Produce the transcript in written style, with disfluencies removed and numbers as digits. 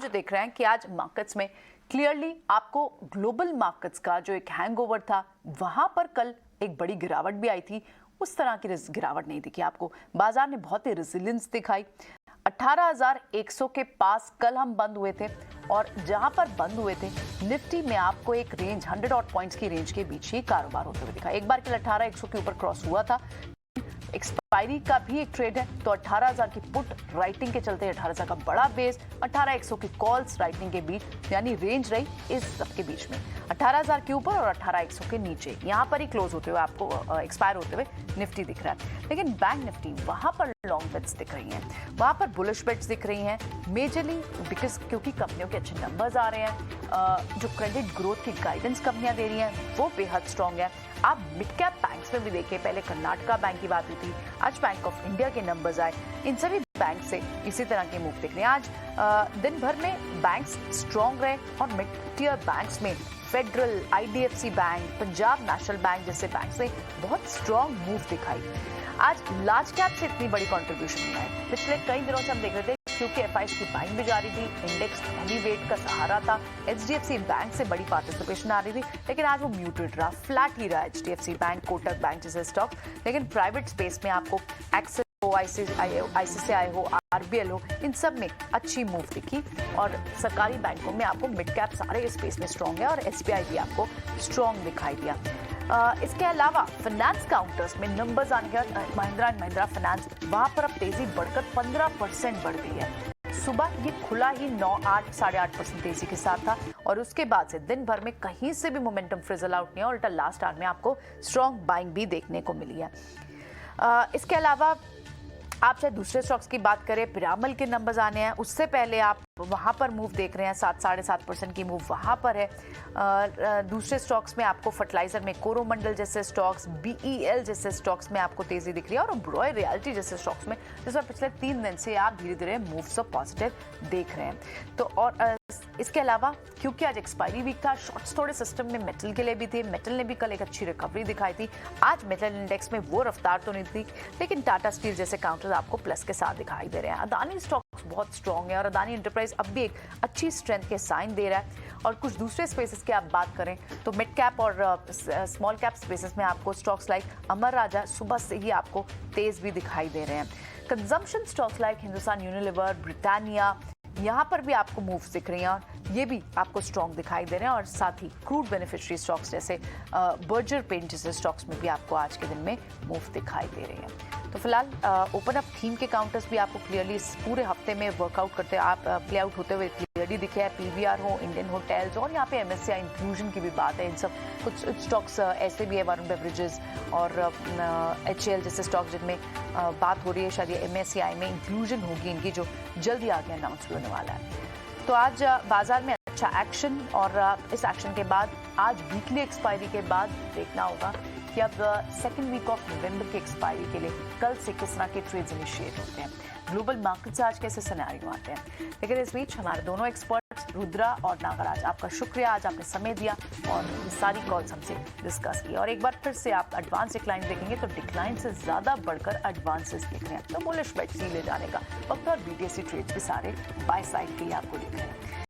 जो देख रहे हैं कि आज मार्केट्स में क्लियरली आपको ग्लोबल मार्केट्स का जो एक हैंगओवर था वहां पर कल एक बड़ी गिरावट भी आई थी, उस तरह की गिरावट नहीं दिखी आपको। बाजार ने बहुत ही रेजिलियंस दिखाई। 18,100 के पास कल हम बंद हुए थे और जहां पर बंद हुए थे निफ्टी में आपको एक रेंज 100 ऑट पॉइंट्स की रेंज के बीच ही कारोबार होते हुए दिखा। एक बार के लिए 18,100 के ऊपर क्रॉस हुआ था। एक्सपायरी का भी एक ट्रेड है तो 18,000 की पुट राइटिंग के चलते 18,000 का बड़ा बेस, 18,100 की कॉल्स राइटिंग के बीच यानी रेंज रही इस सब के बीच में 18,000 के ऊपर और 18,100 के नीचे, यहाँ पर ही क्लोज होते हुए आपको एक्सपायर होते हुए निफ्टी दिख रहा है। लेकिन बैंक निफ्टी वहां पर लॉन्ग बेट्स दिख रही हैं, वहां पर बुलिश बेट्स दिख रही हैं मेजरली बिकॉज क्योंकि कंपनियों के अच्छे नंबर्स आ रहे हैं। जो क्रेडिट ग्रोथ की गाइडेंस कंपनियां दे रही हैं वो बेहद स्ट्रांग है। आप मिड कैप बैंक्स में भी देखिए, पहले कर्नाटका बैंक की बात हुई थी, आज बैंक ऑफ इंडिया के नंबर्स आए, इन सभी बैंक से इसी तरह के मूव दिख रहे हैं। आज दिन भर में बैंक्स स्ट्रांग रहे और मिड टियर बैंक्स में federal, IDFC bank, Punjab national bank जैसे बैंक्स ने बहुत स्ट्रांग मूव दिखाई। आज लार्ज कैप से इतनी बड़ी कंट्रीब्यूशन नहीं आई। पिछले कई दिनों से हम देख रहे थे क्योंकि एफआईआई की बाइंग भी जारी थी, इंडेक्स हैवी वेट का सहारा था, एचडीएफसी बैंक से बड़ी पार्टिसिपेशन आ रही थी, लेकिन आज वो म्यूटेड रहा, फ्लैट ही रहा एचडीएफसी बैंक, कोटक बैंक जैसे स्टॉक। लेकिन प्राइवेट स्पेस में आपको एक्सिस हो, आईसीआईसीआई हो, आरबीएल हो, इन सब में अच्छी मूव दिखी और सरकारी बैंकों में आपको मिड कैप सारे स्पेस में स्ट्रांग है और एसबीआई भी आपको स्ट्रांग दिखाई दिया। इसके अलावा फाइनेंस काउंटर्स में नंबर्स आने के बाद महिंद्रा एंड महिंद्रा फाइनेंस वहां पर अब तेजी बढ़कर 15% बढ़ गई है। सुबह ये खुला ही 9-8, 8.5% तेजी के साथ था और उसके बाद से दिन भर में कहीं से भी मोमेंटम फ्रिजल आउट नहीं है, उल्टा लास्ट आवर में आपको स्ट्रांग बाइंग भी देखने को मिली है। इसके अलावा आप चाहे दूसरे स्टॉक्स की बात करें, पिरामल के नंबर्स आने हैं, उससे पहले आप वहाँ पर मूव देख रहे हैं, 7-7.5% की मूव वहाँ पर है। दूसरे स्टॉक्स में आपको फर्टिलाइजर में कोरोमंडल जैसे स्टॉक्स, बीईएल जैसे स्टॉक्स में आपको तेजी दिख रही है और ब्रॉय रियल्टी जैसे स्टॉक्स में जिसमें पिछले 3 दिन से आप धीरे धीरे मूव्स ऑफ पॉजिटिव देख रहे हैं। तो और इसके अलावा क्योंकि आज एक्सपायरी वीक था, शॉर्ट्स थोड़े सिस्टम में मेटल के लिए भी थे, मेटल ने भी कल एक अच्छी रिकवरी दिखाई थी। आज मेटल इंडेक्स में वो रफ्तार तो नहीं थी, लेकिन टाटा स्टील जैसे काउंटर आपको प्लस के साथ दिखाई दे रहे हैं। अदानी स्टॉक्स बहुत स्ट्रांग है और अदानी एंटरप्राइज अब भी एक अच्छी स्ट्रेंथ के साइन दे रहा है। और कुछ दूसरे स्पेसेस की आप बात करें तो मिड कैप और स्मॉल कैप स्पेसेस में आपको स्टॉक्स लाइक अमर राजा सुबह से ही आपको तेज भी दिखाई दे रहे हैं। Consumption stocks like Hindustan Unilever, Britannia, यहाँ पर भी आपको मूव्स दिख रही हैं और ये भी आपको स्ट्रॉन्ग दिखाई दे रहे हैं। और साथ ही क्रूड बेनिफिशियरी स्टॉक्स जैसे बर्जर पेंट जैसे स्टॉक्स में भी आपको आज के दिन में मूव दिखाई दे रही हैं। तो फिलहाल ओपन अप थीम के काउंटर्स भी आपको क्लियरली इस पूरे हफ्ते में वर्कआउट करते आप प्ले आउट होते हुए क्लियरली दिखे हैं। पीवीआर हो, इंडियन होटल्स और यहाँ पे एमएससीआई इंक्लूजन की भी बात है। इन सब कुछ स्टॉक्स ऐसे भी है, वरुण बेवरेजेस और एचएल जैसे स्टॉक जिनमें बात हो रही है शायद ये एमएससीआई में इंक्लूजन होगी इनकी, जो जल्दी आगे अनाउंस होने वाला है। तो आज बाजार में अच्छा एक्शन और इस एक्शन के बाद आज वीकली एक्सपायरी के बाद देखना होगा कि अब सेकेंड वीक ऑफ नवंबर के एक्सपायरी के लिए कल से किस तरह के ट्रेड्स इनिशिएट होते हैं, ग्लोबल मार्केट से आज कैसे सिनेरियो आते हैं। लेकिन इस बीच हमारे दोनों एक्सपर्ट्स रुद्रा और नागराज, आपका शुक्रिया, आज आपने समय दिया और ये सारी कॉल्स हमसे डिस्कस की। और एक बार फिर से आप एडवांस डिक्लाइन देखेंगे तो डिक्लाइन से ज्यादा बढ़कर एडवांसेस दिख रहे हैं, तो बुलिश बेट सी ले जाने का वक्त और बीटीएससी ट्रेड्स भी सारे बाय साइड के लिए आपको दिख रहे हैं।